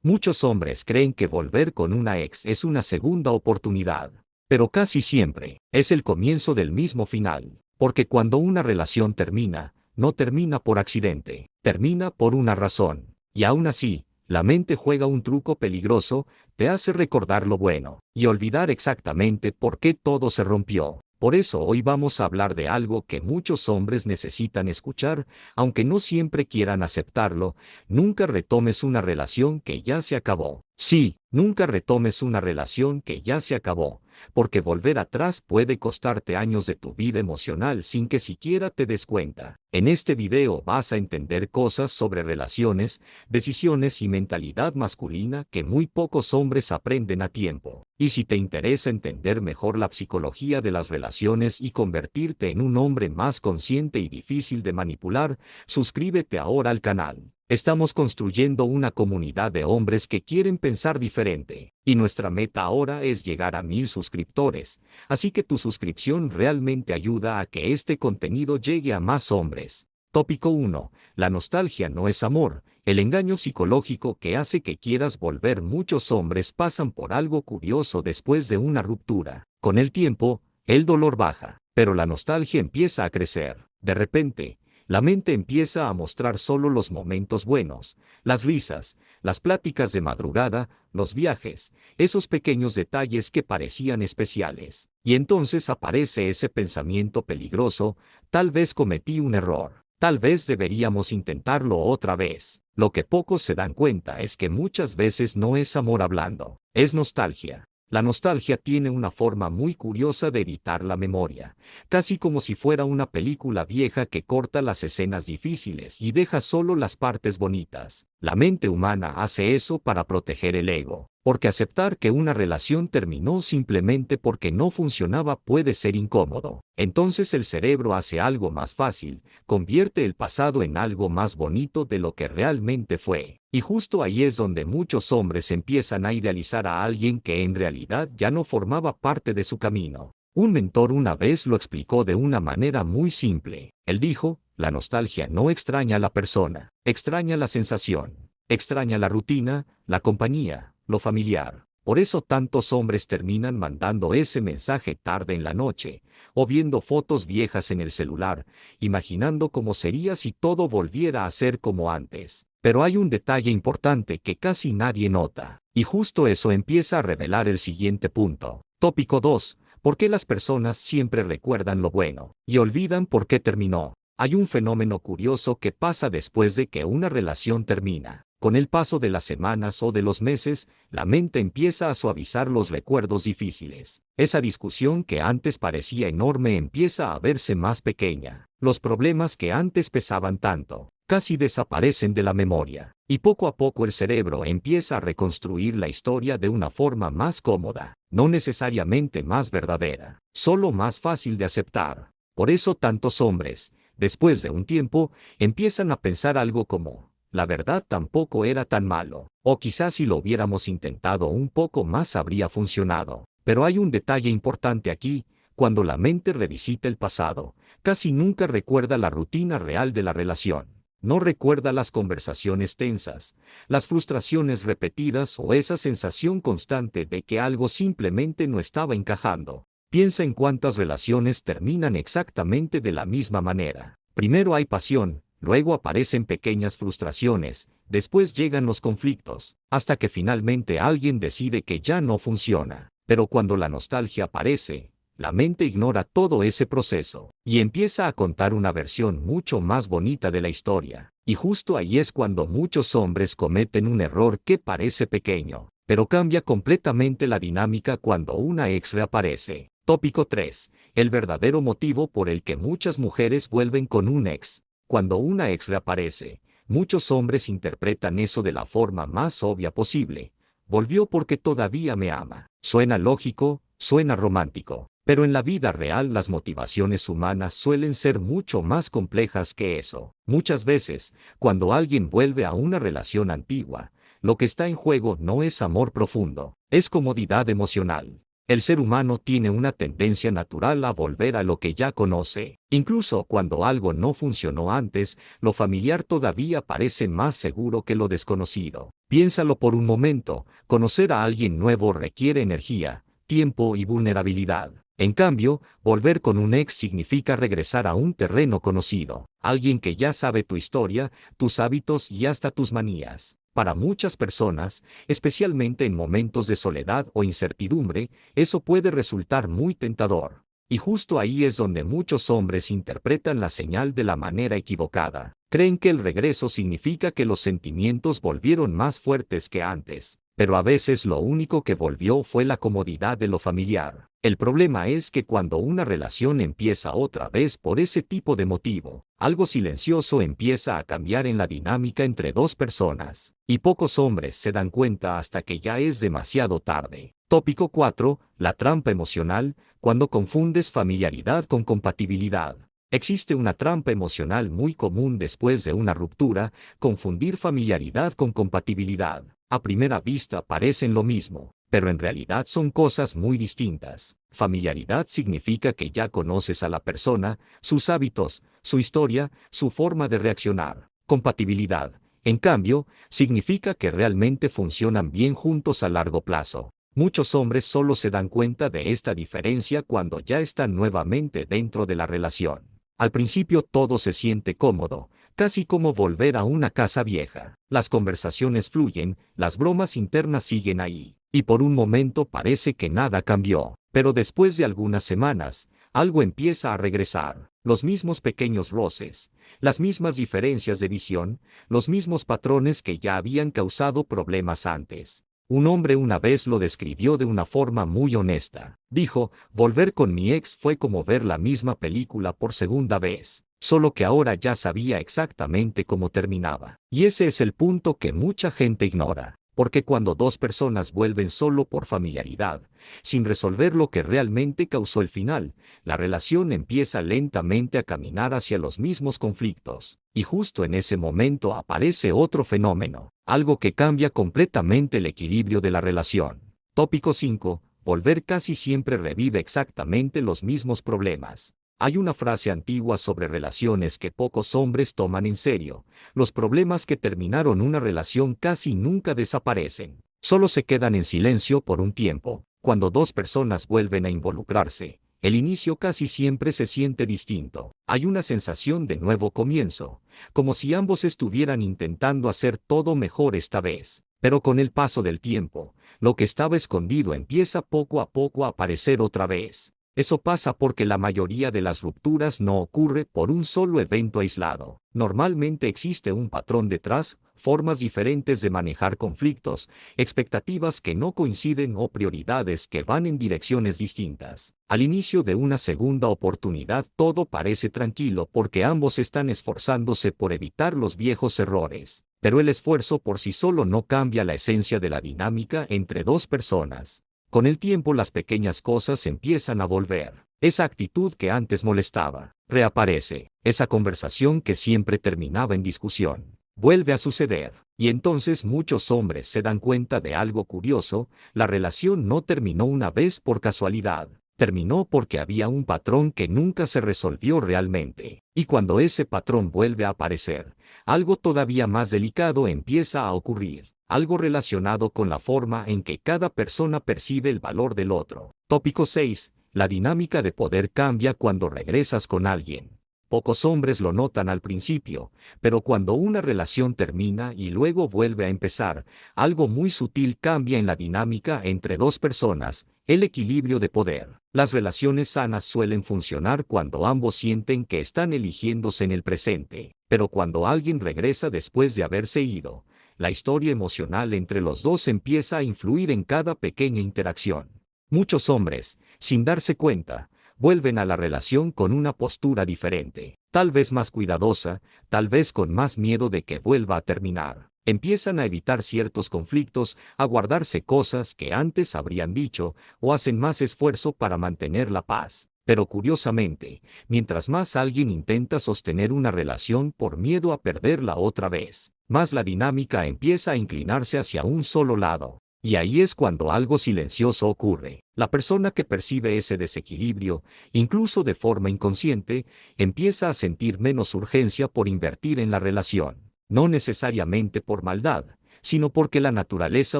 Muchos hombres creen que volver con una ex es una segunda oportunidad, pero casi siempre es el comienzo del mismo final, porque cuando una relación termina, no termina por accidente, termina por una razón, y aún así, la mente juega un truco peligroso, te hace recordar lo bueno, y olvidar exactamente por qué todo se rompió. Por eso hoy vamos a hablar de algo que muchos hombres necesitan escuchar, aunque no siempre quieran aceptarlo. Nunca retomes una relación que ya se acabó. Sí, nunca retomes una relación que ya se acabó, porque volver atrás puede costarte años de tu vida emocional sin que siquiera te des cuenta. En este video vas a entender cosas sobre relaciones, decisiones y mentalidad masculina que muy pocos hombres aprenden a tiempo. Y si te interesa entender mejor la psicología de las relaciones y convertirte en un hombre más consciente y difícil de manipular, suscríbete ahora al canal. Estamos construyendo una comunidad de hombres que quieren pensar diferente, y nuestra meta ahora es llegar a 1000 suscriptores, así que tu suscripción realmente ayuda a que este contenido llegue a más hombres. Tópico 1. La nostalgia no es amor, el engaño psicológico que hace que quieras volver. Muchos hombres pasan por algo curioso después de una ruptura. Con el tiempo, el dolor baja, pero la nostalgia empieza a crecer. De repente, la mente empieza a mostrar solo los momentos buenos, las risas, las pláticas de madrugada, los viajes, esos pequeños detalles que parecían especiales. Y entonces aparece ese pensamiento peligroso: tal vez cometí un error, tal vez deberíamos intentarlo otra vez. Lo que pocos se dan cuenta es que muchas veces no es amor hablando, es nostalgia. La nostalgia tiene una forma muy curiosa de editar la memoria, casi como si fuera una película vieja que corta las escenas difíciles y deja solo las partes bonitas. La mente humana hace eso para proteger el ego, porque aceptar que una relación terminó simplemente porque no funcionaba puede ser incómodo. Entonces el cerebro hace algo más fácil, convierte el pasado en algo más bonito de lo que realmente fue. Y justo ahí es donde muchos hombres empiezan a idealizar a alguien que en realidad ya no formaba parte de su camino. Un mentor una vez lo explicó de una manera muy simple. Él dijo: la nostalgia no extraña a la persona, extraña la sensación, extraña la rutina, la compañía, lo familiar. Por eso tantos hombres terminan mandando ese mensaje tarde en la noche, o viendo fotos viejas en el celular, imaginando cómo sería si todo volviera a ser como antes. Pero hay un detalle importante que casi nadie nota, y justo eso empieza a revelar el siguiente punto. Tópico 2. ¿Por qué las personas siempre recuerdan lo bueno y olvidan por qué terminó? Hay un fenómeno curioso que pasa después de que una relación termina. Con el paso de las semanas o de los meses, la mente empieza a suavizar los recuerdos difíciles. Esa discusión que antes parecía enorme empieza a verse más pequeña. Los problemas que antes pesaban tanto casi desaparecen de la memoria, y poco a poco el cerebro empieza a reconstruir la historia de una forma más cómoda, no necesariamente más verdadera, solo más fácil de aceptar. Por eso tantos hombres, después de un tiempo, empiezan a pensar algo como: la verdad tampoco era tan malo, o quizás si lo hubiéramos intentado un poco más habría funcionado. Pero hay un detalle importante aquí: cuando la mente revisita el pasado, casi nunca recuerda la rutina real de la relación. No recuerda las conversaciones tensas, las frustraciones repetidas o esa sensación constante de que algo simplemente no estaba encajando. Piensa en cuántas relaciones terminan exactamente de la misma manera. Primero hay pasión, luego aparecen pequeñas frustraciones, después llegan los conflictos, hasta que finalmente alguien decide que ya no funciona. Pero cuando la nostalgia aparece, la mente ignora todo ese proceso y empieza a contar una versión mucho más bonita de la historia. Y justo ahí es cuando muchos hombres cometen un error que parece pequeño, pero cambia completamente la dinámica cuando una ex reaparece. Tópico 3. El verdadero motivo por el que muchas mujeres vuelven con un ex. Cuando una ex reaparece, muchos hombres interpretan eso de la forma más obvia posible: volvió porque todavía me ama. Suena lógico, suena romántico. Pero en la vida real las motivaciones humanas suelen ser mucho más complejas que eso. Muchas veces, cuando alguien vuelve a una relación antigua, lo que está en juego no es amor profundo, es comodidad emocional. El ser humano tiene una tendencia natural a volver a lo que ya conoce. Incluso cuando algo no funcionó antes, lo familiar todavía parece más seguro que lo desconocido. Piénsalo por un momento, conocer a alguien nuevo requiere energía, tiempo y vulnerabilidad. En cambio, volver con un ex significa regresar a un terreno conocido, alguien que ya sabe tu historia, tus hábitos y hasta tus manías. Para muchas personas, especialmente en momentos de soledad o incertidumbre, eso puede resultar muy tentador. Y justo ahí es donde muchos hombres interpretan la señal de la manera equivocada. Creen que el regreso significa que los sentimientos volvieron más fuertes que antes, pero a veces lo único que volvió fue la comodidad de lo familiar. El problema es que cuando una relación empieza otra vez por ese tipo de motivo, algo silencioso empieza a cambiar en la dinámica entre dos personas, y pocos hombres se dan cuenta hasta que ya es demasiado tarde. Tópico 4. La trampa emocional, cuando confundes familiaridad con compatibilidad. Existe una trampa emocional muy común después de una ruptura: confundir familiaridad con compatibilidad. A primera vista parecen lo mismo, pero en realidad son cosas muy distintas. Familiaridad significa que ya conoces a la persona, sus hábitos, su historia, su forma de reaccionar. Compatibilidad, en cambio, significa que realmente funcionan bien juntos a largo plazo. Muchos hombres solo se dan cuenta de esta diferencia cuando ya están nuevamente dentro de la relación. Al principio todo se siente cómodo, casi como volver a una casa vieja. Las conversaciones fluyen, las bromas internas siguen ahí, y por un momento parece que nada cambió. Pero después de algunas semanas, algo empieza a regresar. Los mismos pequeños roces, las mismas diferencias de visión, los mismos patrones que ya habían causado problemas antes. Un hombre una vez lo describió de una forma muy honesta. Dijo: volver con mi ex fue como ver la misma película por segunda vez, solo que ahora ya sabía exactamente cómo terminaba. Y ese es el punto que mucha gente ignora, porque cuando dos personas vuelven solo por familiaridad, sin resolver lo que realmente causó el final, la relación empieza lentamente a caminar hacia los mismos conflictos. Y justo en ese momento aparece otro fenómeno, algo que cambia completamente el equilibrio de la relación. Tópico 5. Volver casi siempre revive exactamente los mismos problemas. Hay una frase antigua sobre relaciones que pocos hombres toman en serio: los problemas que terminaron una relación casi nunca desaparecen, solo se quedan en silencio por un tiempo. Cuando dos personas vuelven a involucrarse, el inicio casi siempre se siente distinto. Hay una sensación de nuevo comienzo, como si ambos estuvieran intentando hacer todo mejor esta vez. Pero con el paso del tiempo, lo que estaba escondido empieza poco a poco a aparecer otra vez. Eso pasa porque la mayoría de las rupturas no ocurre por un solo evento aislado. Normalmente existe un patrón detrás, formas diferentes de manejar conflictos, expectativas que no coinciden o prioridades que van en direcciones distintas. Al inicio de una segunda oportunidad todo parece tranquilo porque ambos están esforzándose por evitar los viejos errores. Pero el esfuerzo por sí solo no cambia la esencia de la dinámica entre dos personas. Con el tiempo las pequeñas cosas empiezan a volver. Esa actitud que antes molestaba reaparece. Esa conversación que siempre terminaba en discusión vuelve a suceder. Y entonces muchos hombres se dan cuenta de algo curioso: la relación no terminó una vez por casualidad. Terminó porque había un patrón que nunca se resolvió realmente. Y cuando ese patrón vuelve a aparecer, algo todavía más delicado empieza a ocurrir. Algo relacionado con la forma en que cada persona percibe el valor del otro. Tópico 6. La dinámica de poder cambia cuando regresas con alguien. Pocos hombres lo notan al principio, pero cuando una relación termina y luego vuelve a empezar, algo muy sutil cambia en la dinámica entre dos personas: el equilibrio de poder. Las relaciones sanas suelen funcionar cuando ambos sienten que están eligiéndose en el presente, pero cuando alguien regresa después de haberse ido, la historia emocional entre los dos empieza a influir en cada pequeña interacción. Muchos hombres, sin darse cuenta, vuelven a la relación con una postura diferente, tal vez más cuidadosa, tal vez con más miedo de que vuelva a terminar. Empiezan a evitar ciertos conflictos, a guardarse cosas que antes habrían dicho, o hacen más esfuerzo para mantener la paz. Pero curiosamente, mientras más alguien intenta sostener una relación por miedo a perderla otra vez, más la dinámica empieza a inclinarse hacia un solo lado. Y ahí es cuando algo silencioso ocurre. La persona que percibe ese desequilibrio, incluso de forma inconsciente, empieza a sentir menos urgencia por invertir en la relación. No necesariamente por maldad, sino porque la naturaleza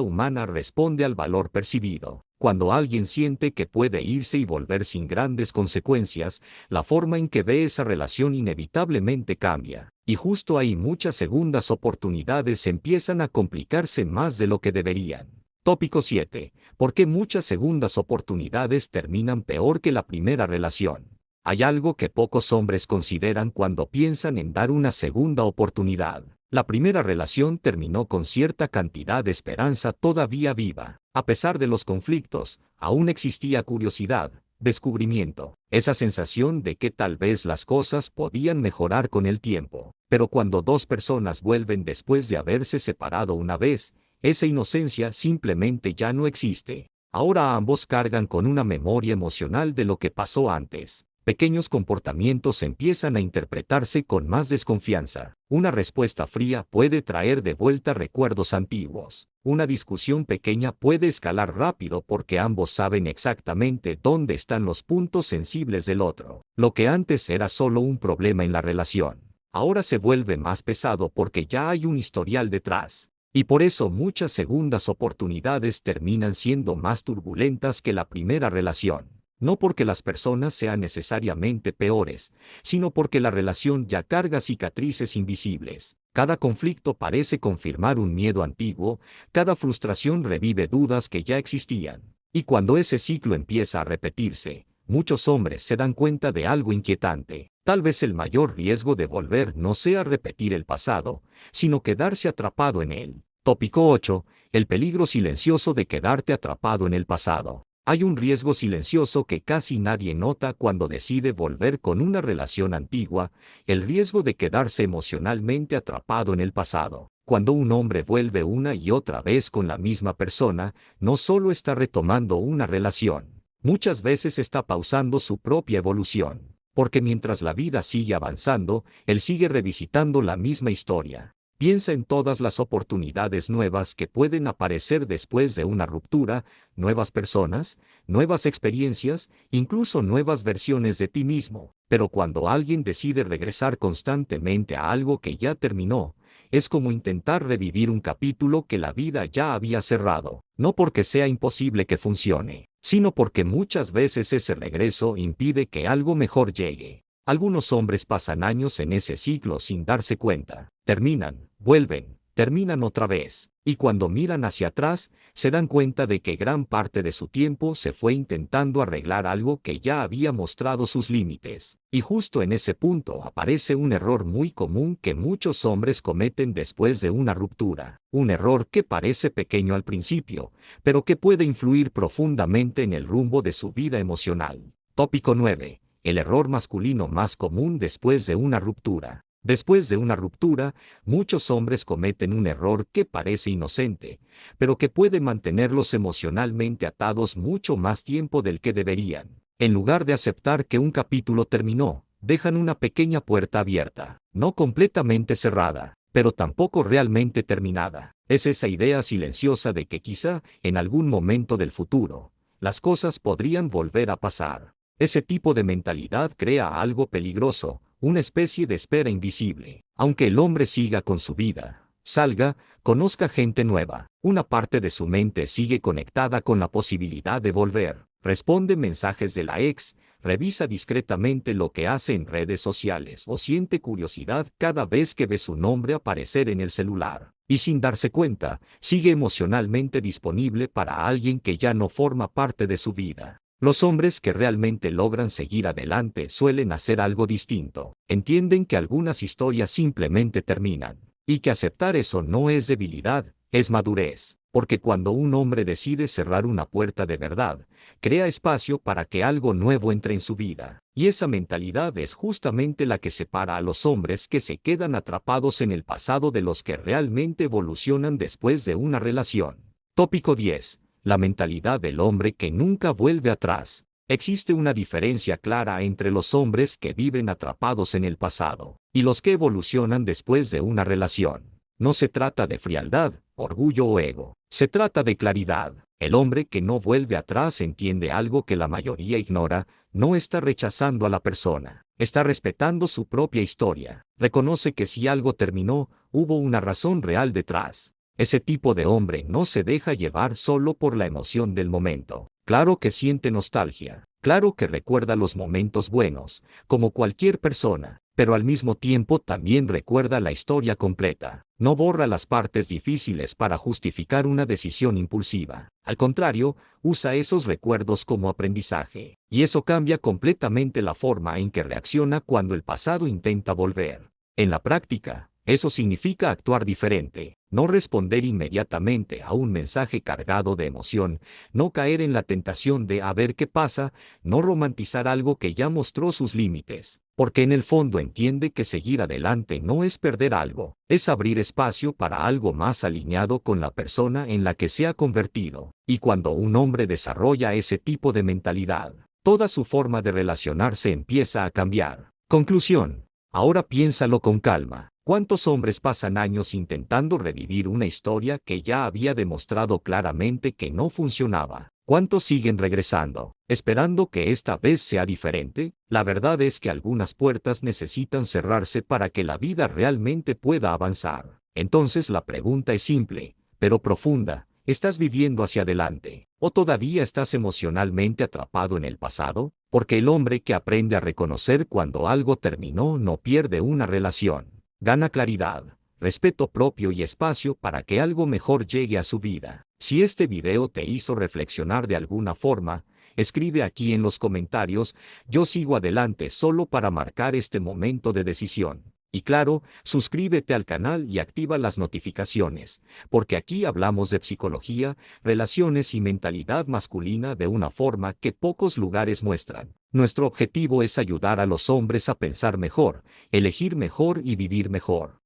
humana responde al valor percibido. Cuando alguien siente que puede irse y volver sin grandes consecuencias, la forma en que ve esa relación inevitablemente cambia. Y justo ahí muchas segundas oportunidades empiezan a complicarse más de lo que deberían. Tópico 7. ¿Por qué muchas segundas oportunidades terminan peor que la primera relación? Hay algo que pocos hombres consideran cuando piensan en dar una segunda oportunidad. La primera relación terminó con cierta cantidad de esperanza todavía viva. A pesar de los conflictos, aún existía curiosidad, descubrimiento, esa sensación de que tal vez las cosas podían mejorar con el tiempo. Pero cuando dos personas vuelven después de haberse separado una vez, esa inocencia simplemente ya no existe. Ahora ambos cargan con una memoria emocional de lo que pasó antes. Pequeños comportamientos empiezan a interpretarse con más desconfianza. Una respuesta fría puede traer de vuelta recuerdos antiguos. Una discusión pequeña puede escalar rápido porque ambos saben exactamente dónde están los puntos sensibles del otro. Lo que antes era solo un problema en la relación, ahora se vuelve más pesado porque ya hay un historial detrás. Y por eso muchas segundas oportunidades terminan siendo más turbulentas que la primera relación. No porque las personas sean necesariamente peores, sino porque la relación ya carga cicatrices invisibles. Cada conflicto parece confirmar un miedo antiguo, cada frustración revive dudas que ya existían. Y cuando ese ciclo empieza a repetirse, muchos hombres se dan cuenta de algo inquietante. Tal vez el mayor riesgo de volver no sea repetir el pasado, sino quedarse atrapado en él. Tópico 8. El peligro silencioso de quedarte atrapado en el pasado. Hay un riesgo silencioso que casi nadie nota cuando decide volver con una relación antigua, el riesgo de quedarse emocionalmente atrapado en el pasado. Cuando un hombre vuelve una y otra vez con la misma persona, no solo está retomando una relación, muchas veces está pausando su propia evolución, porque mientras la vida sigue avanzando, él sigue revisitando la misma historia. Piensa en todas las oportunidades nuevas que pueden aparecer después de una ruptura, nuevas personas, nuevas experiencias, incluso nuevas versiones de ti mismo. Pero cuando alguien decide regresar constantemente a algo que ya terminó, es como intentar revivir un capítulo que la vida ya había cerrado, no porque sea imposible que funcione, sino porque muchas veces ese regreso impide que algo mejor llegue. Algunos hombres pasan años en ese ciclo sin darse cuenta. Terminan, vuelven, terminan otra vez. Y cuando miran hacia atrás, se dan cuenta de que gran parte de su tiempo se fue intentando arreglar algo que ya había mostrado sus límites. Y justo en ese punto aparece un error muy común que muchos hombres cometen después de una ruptura. Un error que parece pequeño al principio, pero que puede influir profundamente en el rumbo de su vida emocional. Tópico 9. El error masculino más común después de una ruptura. Después de una ruptura, muchos hombres cometen un error que parece inocente, pero que puede mantenerlos emocionalmente atados mucho más tiempo del que deberían. En lugar de aceptar que un capítulo terminó, dejan una pequeña puerta abierta, no completamente cerrada, pero tampoco realmente terminada. Es esa idea silenciosa de que quizá, en algún momento del futuro, las cosas podrían volver a pasar. Ese tipo de mentalidad crea algo peligroso, una especie de espera invisible. Aunque el hombre siga con su vida, salga, conozca gente nueva, una parte de su mente sigue conectada con la posibilidad de volver. Responde mensajes de la ex, revisa discretamente lo que hace en redes sociales o siente curiosidad cada vez que ve su nombre aparecer en el celular. Y sin darse cuenta, sigue emocionalmente disponible para alguien que ya no forma parte de su vida. Los hombres que realmente logran seguir adelante suelen hacer algo distinto. Entienden que algunas historias simplemente terminan, y que aceptar eso no es debilidad, es madurez. Porque cuando un hombre decide cerrar una puerta de verdad, crea espacio para que algo nuevo entre en su vida. Y esa mentalidad es justamente la que separa a los hombres que se quedan atrapados en el pasado de los que realmente evolucionan después de una relación. Tópico 10. La mentalidad del hombre que nunca vuelve atrás. Existe una diferencia clara entre los hombres que viven atrapados en el pasado y los que evolucionan después de una relación. No se trata de frialdad, orgullo o ego. Se trata de claridad. El hombre que no vuelve atrás entiende algo que la mayoría ignora, no está rechazando a la persona. Está respetando su propia historia. Reconoce que si algo terminó, hubo una razón real detrás. Ese tipo de hombre no se deja llevar solo por la emoción del momento. Claro que siente nostalgia, claro que recuerda los momentos buenos, como cualquier persona, pero al mismo tiempo también recuerda la historia completa. No borra las partes difíciles para justificar una decisión impulsiva. Al contrario, usa esos recuerdos como aprendizaje. Y eso cambia completamente la forma en que reacciona cuando el pasado intenta volver. En la práctica, eso significa actuar diferente, no responder inmediatamente a un mensaje cargado de emoción, no caer en la tentación de a ver qué pasa, no romantizar algo que ya mostró sus límites, porque en el fondo entiende que seguir adelante no es perder algo, es abrir espacio para algo más alineado con la persona en la que se ha convertido. Y cuando un hombre desarrolla ese tipo de mentalidad, toda su forma de relacionarse empieza a cambiar. Conclusión. Ahora piénsalo con calma. ¿Cuántos hombres pasan años intentando revivir una historia que ya había demostrado claramente que no funcionaba? ¿Cuántos siguen regresando, esperando que esta vez sea diferente? La verdad es que algunas puertas necesitan cerrarse para que la vida realmente pueda avanzar. Entonces la pregunta es simple, pero profunda. ¿Estás viviendo hacia adelante? ¿O todavía estás emocionalmente atrapado en el pasado? Porque el hombre que aprende a reconocer cuando algo terminó no pierde una relación. Gana claridad, respeto propio y espacio para que algo mejor llegue a su vida. Si este video te hizo reflexionar de alguna forma, escribe aquí en los comentarios, yo sigo adelante solo para marcar este momento de decisión. Y claro, suscríbete al canal y activa las notificaciones, porque aquí hablamos de psicología, relaciones y mentalidad masculina de una forma que pocos lugares muestran. Nuestro objetivo es ayudar a los hombres a pensar mejor, elegir mejor y vivir mejor.